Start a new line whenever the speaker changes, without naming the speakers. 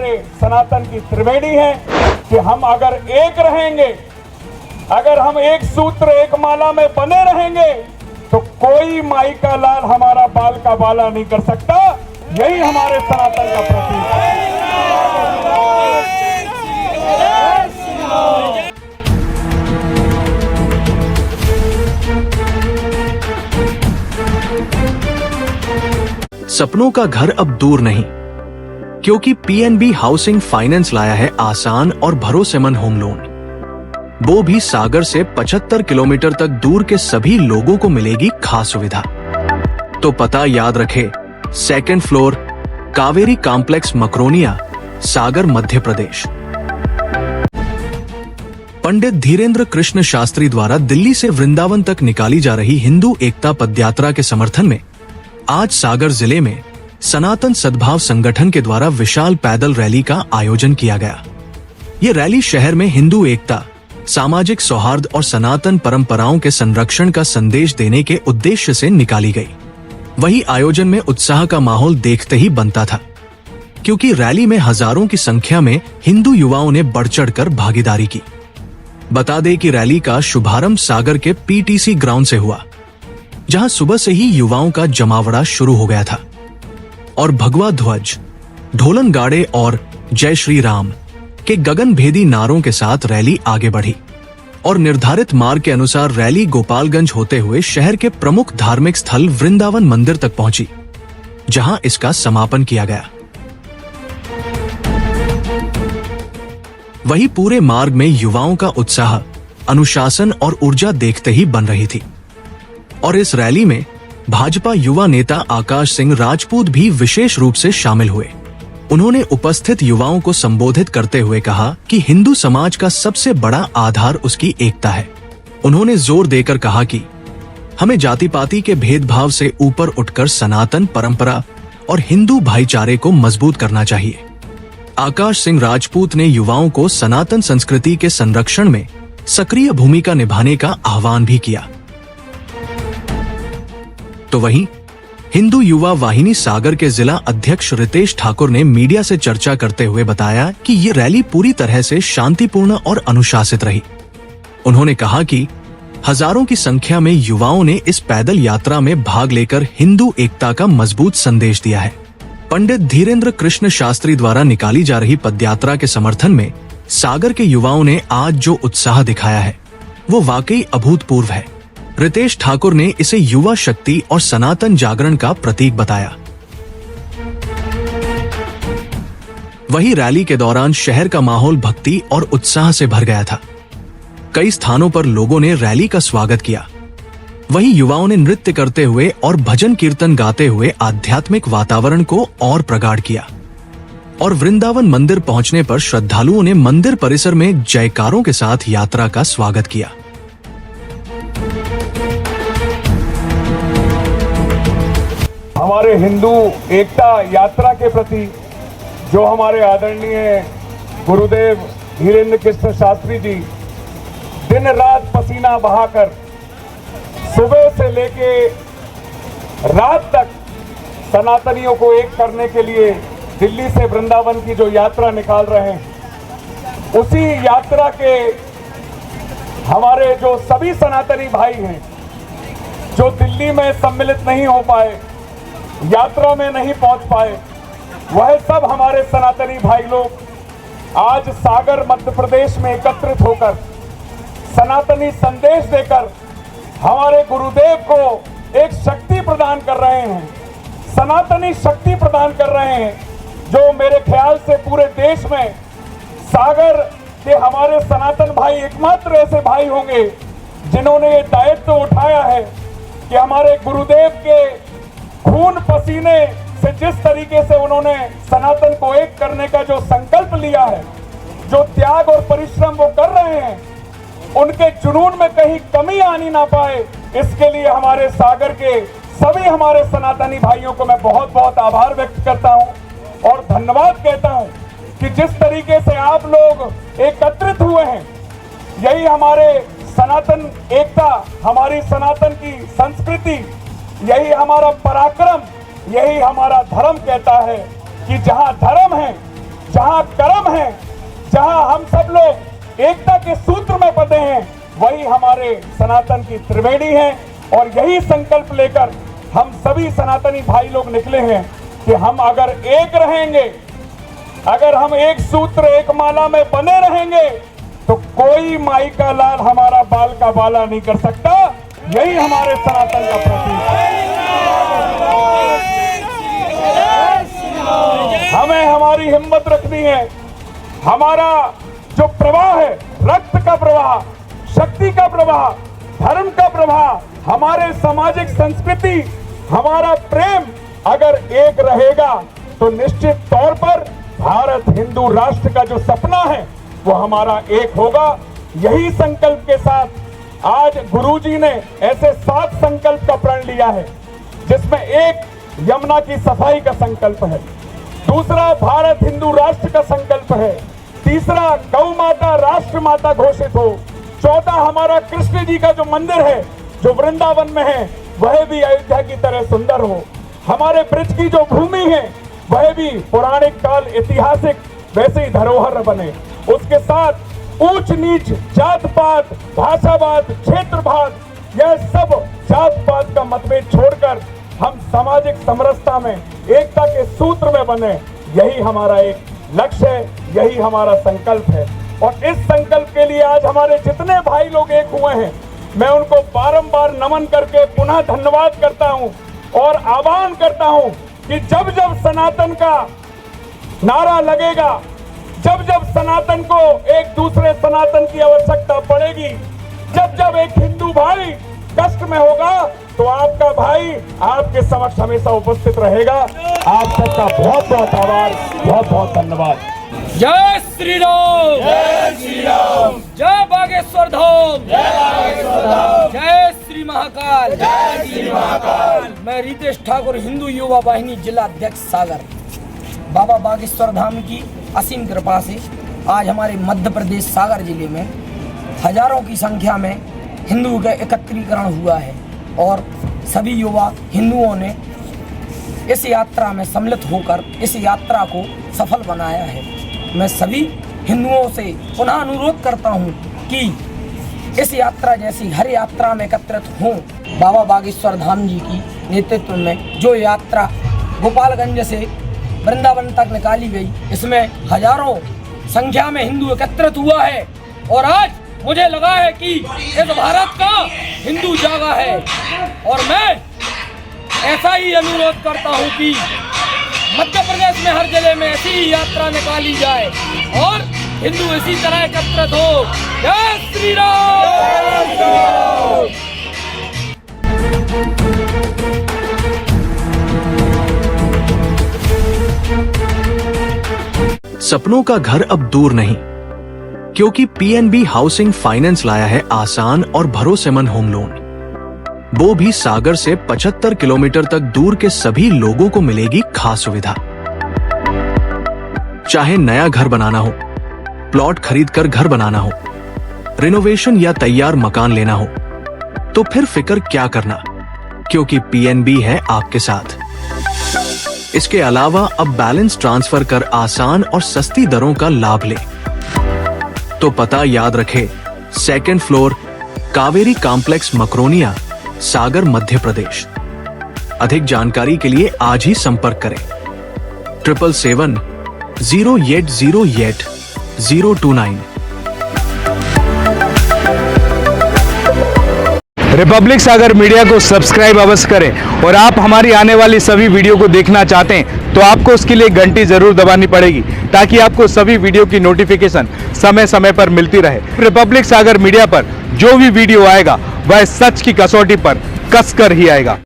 हमारे सनातन की त्रिवेणी है कि हम अगर एक रहेंगे, अगर हम एक सूत्र एक माला में बने रहेंगे तो कोई माई का लाल हमारा बाल का बाला नहीं कर सकता। यही हमारे सनातन का प्रतीक है।
सपनों का घर अब दूर नहीं, क्योंकि पीएनबी हाउसिंग फाइनेंस लाया है आसान और भरोसेमंद होम लोन। वो भी सागर से 75 किलोमीटर तक दूर के सभी लोगों को मिलेगी खास सुविधा। तो पता याद रखे, 2nd floor, Kaveri complex, Makronia, Sagar, Madhya Pradesh. Pandit Dhirendra Krishna Shastri द्वारा दिल्ली से वृंदावन तक निकाली जा रही हिंदू एकता पदयात्रा के समर्थन में आज सागर जिले में सनातन सद्भाव संगठन के द्वारा विशाल पैदल रैली का आयोजन किया गया। ये रैली शहर में हिंदू एकता, सामाजिक सौहार्द और सनातन परंपराओं के संरक्षण का संदेश देने के उद्देश्य से निकाली गई। वही आयोजन में उत्साह का माहौल देखते ही बनता था, क्योंकि रैली में हजारों की संख्या में हिंदू युवाओं ने बढ़ चढ़कर भागीदारी की। बता दें कि रैली का शुभारंभ सागर के पीटीसी ग्राउंड से हुआ, जहां सुबह से ही युवाओं का जमावड़ा शुरू हो गया था और भगवा ध्वज, ढोलन गाड़े और जय श्री राम के गगनभेदी नारों के साथ रैली आगे बढ़ी और निर्धारित मार्ग के अनुसार रैली गोपालगंज होते हुए शहर के प्रमुख धार्मिक स्थल वृंदावन मंदिर तक पहुंची, जहां इसका समापन किया गया। वही पूरे मार्ग में युवाओं का उत्साह, अनुशासन और ऊर्जा देखते ही बन रही थी। और इस रैली में भाजपा युवा नेता आकाश सिंह राजपूत भी विशेष रूप से शामिल हुए। उन्होंने उपस्थित युवाओं को संबोधित करते हुए कहा कि हिंदू समाज का सबसे बड़ा आधार उसकी एकता है। उन्होंने जोर देकर कहा कि हमें जाति पाति के भेदभाव से ऊपर उठकर सनातन परंपरा और हिंदू भाईचारे को मजबूत करना चाहिए। आकाश सिंह राजपूत ने युवाओं को सनातन संस्कृति के संरक्षण में सक्रिय भूमिका निभाने का आह्वान भी किया। तो वहीं हिंदू युवा वाहिनी सागर के जिला अध्यक्ष रितेश ठाकुर ने मीडिया से चर्चा करते हुए बताया कि ये रैली पूरी तरह से शांतिपूर्ण और अनुशासित रही। उन्होंने कहा कि हजारों की संख्या में युवाओं ने इस पैदल यात्रा में भाग लेकर हिंदू एकता का मजबूत संदेश दिया है। पंडित धीरेन्द्र कृष्ण शास्त्री द्वारा निकाली जा रही पदयात्रा के समर्थन में सागर के युवाओं ने आज जो उत्साह दिखाया है, वो वाकई अभूतपूर्व है। रितेश ठाकुर ने इसे युवा शक्ति और सनातन जागरण का प्रतीक बताया। वही रैली के दौरान शहर का माहौल भक्ति और उत्साह से भर गया था। कई स्थानों पर लोगों ने रैली का स्वागत किया। वहीं युवाओं ने नृत्य करते हुए और भजन कीर्तन गाते हुए आध्यात्मिक वातावरण को और प्रगाढ़ किया और वृंदावन मंदिर पहुंचने पर श्रद्धालुओं ने मंदिर परिसर में जयकारों के साथ यात्रा का स्वागत किया।
हमारे हिंदू एकता यात्रा के प्रति जो हमारे आदरणीय गुरुदेव धीरेन्द्र कृष्ण शास्त्री जी दिन रात पसीना बहाकर सुबह से लेके रात तक सनातनियों को एक करने के लिए दिल्ली से वृंदावन की जो यात्रा निकाल रहे हैं, उसी यात्रा के हमारे जो सभी सनातनी भाई हैं जो दिल्ली में सम्मिलित नहीं हो पाए, यात्रा में नहीं पहुंच पाए, वह सब हमारे सनातनी भाई लोग आज सागर मध्य प्रदेश में एकत्रित होकर सनातनी संदेश देकर हमारे गुरुदेव को एक शक्ति प्रदान कर रहे हैं, सनातनी शक्ति प्रदान कर रहे हैं, जो मेरे ख्याल से पूरे देश में सागर के हमारे सनातन भाई एकमात्र ऐसे भाई होंगे जिन्होंने ये दायित्व उठाया है कि हमारे गुरुदेव के खून पसीने से जिस तरीके से उन्होंने सनातन को एक करने का जो संकल्प लिया है, जो त्याग और परिश्रम वो कर रहे हैं, उनके जुनून में कहीं कमी आनी ना पाए, इसके लिए हमारे सागर के सभी हमारे सनातनी भाइयों को मैं बहुत बहुत आभार व्यक्त करता हूं और धन्यवाद कहता हूं कि जिस तरीके से आप लोग एकत्रित हुए हैं, यही हमारे सनातन एकता, हमारी सनातन की संस्कृति, यही हमारा पराक्रम, यही हमारा धर्म कहता है कि जहां धर्म है जहां कर्म है, जहां हम सब लोग एकता के सूत्र में बंधे हैं, वही हमारे सनातन की त्रिवेणी है। और यही संकल्प लेकर हम सभी सनातनी भाई लोग निकले हैं कि हम अगर एक रहेंगे, अगर हम एक सूत्र एक माला में बने रहेंगे, तो कोई माई का लाल हमारा बाल का बाला नहीं कर सकता। यही हमारे सनातन का प्रतीक है। हमें हमारी हिम्मत रखनी है। हमारा जो प्रवाह है, रक्त का प्रवाह, शक्ति का प्रवाह, धर्म का प्रवाह, हमारे सामाजिक संस्कृति, हमारा प्रेम अगर एक रहेगा तो निश्चित तौर पर भारत हिंदू राष्ट्र का जो सपना है वो हमारा एक होगा। यही संकल्प के साथ आज गुरुजी ने ऐसे 7 संकल्प का प्रण लिया है, जिसमें एक यमुना की सफाई का संकल्प है, दूसरा भारत हिंदू राष्ट्र का संकल्प है, तीसरा गौ माता राष्ट्र माता घोषित हो, चौथा हमारा कृष्ण जी का जो मंदिर है जो वृंदावन में है वह भी अयोध्या की तरह सुंदर हो, हमारे ब्रज की जो भूमि है वह भी पौराणिक काल ऐतिहासिक वैसे ही धरोहर बने। उसके साथ ऊंच नीच, जात पात, भाषावाद, क्षेत्रवाद, यह सब जात पात का मतभेद छोड़कर हम सामाजिक समरसता में एकता के सूत्र में बने, यही हमारा एक लक्ष्य है, यही हमारा संकल्प है। और इस संकल्प के लिए आज हमारे जितने भाई लोग एक हुए हैं, मैं उनको बारंबार नमन करके पुनः धन्यवाद करता हूं और आह्वान करता हूं कि जब जब सनातन का नारा लगेगा, जब जब सनातन को एक दूसरे सनातन की आवश्यकता पड़ेगी, जब जब एक हिंदू भाई कष्ट में होगा, तो आपका भाई आपके समक्ष हमेशा उपस्थित रहेगा। आप सबका बहुत बहुत आभार, बहुत बहुत धन्यवाद।
जय श्री राम, जय श्री राम, जय बागेश्वर धाम, जय बागेश्वर धाम, जय श्री महाकाल, जय श्री महाकाल। मैं रितेश ठाकुर, हिंदू युवा वाहिनी जिला अध्यक्ष सागर। बाबा बागेश्वर धाम की असीम कृपा से आज हमारे मध्य प्रदेश सागर जिले में हजारों की संख्या में हिंदू का एकत्रीकरण हुआ है और सभी युवा हिंदुओं ने इस यात्रा में सम्मिलित होकर इस यात्रा को सफल बनाया है। मैं सभी हिंदुओं से पुनः अनुरोध करता हूं कि इस यात्रा जैसी हर यात्रा में एकत्रित हों। बाबा बागेश्वर धाम जी की नेतृत्व में जो यात्रा गोपालगंज से वृंदावन तक निकाली गई, इसमें हजारों संख्या में हिंदू एकत्रित हुआ है और आज मुझे लगा है कि इस भारत का हिंदू जागा है। और मैं ऐसा ही अनुरोध करता हूं कि मध्य प्रदेश में हर जिले में ऐसी ही यात्रा निकाली जाए और हिंदू इसी तरह एकत्रित हो। जय श्री राम।
सपनों का घर अब दूर नहीं, क्योंकि पीएनबी हाउसिंग फाइनेंस लाया है आसान और भरोसेमंद होम लोन। वो भी सागर से 75 किलोमीटर तक दूर के सभी लोगों को मिलेगी खास सुविधा। चाहे नया घर बनाना हो, प्लॉट खरीदकर घर बनाना हो, रिनोवेशन या तैयार मकान लेना हो, तो फिर फिक्र क्या करना, क्योंकि पीएनबी है आपके साथ। इसके अलावा अब बैलेंस ट्रांसफर कर आसान और सस्ती दरों का लाभ ले। तो पता याद रखे, 2nd floor, Kaveri complex, Makronia, Sagar, Madhya Pradesh. अधिक जानकारी के लिए आज ही संपर्क करें 777-0808-029।
रिपब्लिक सागर मीडिया को सब्सक्राइब अवश्य करें और आप हमारी आने वाली सभी वीडियो को देखना चाहते हैं तो आपको उसके लिए घंटी जरूर दबानी पड़ेगी, ताकि आपको सभी वीडियो की नोटिफिकेशन समय समय पर मिलती रहे। रिपब्लिक सागर मीडिया पर जो भी वीडियो आएगा वह सच की कसौटी पर कसकर ही आएगा।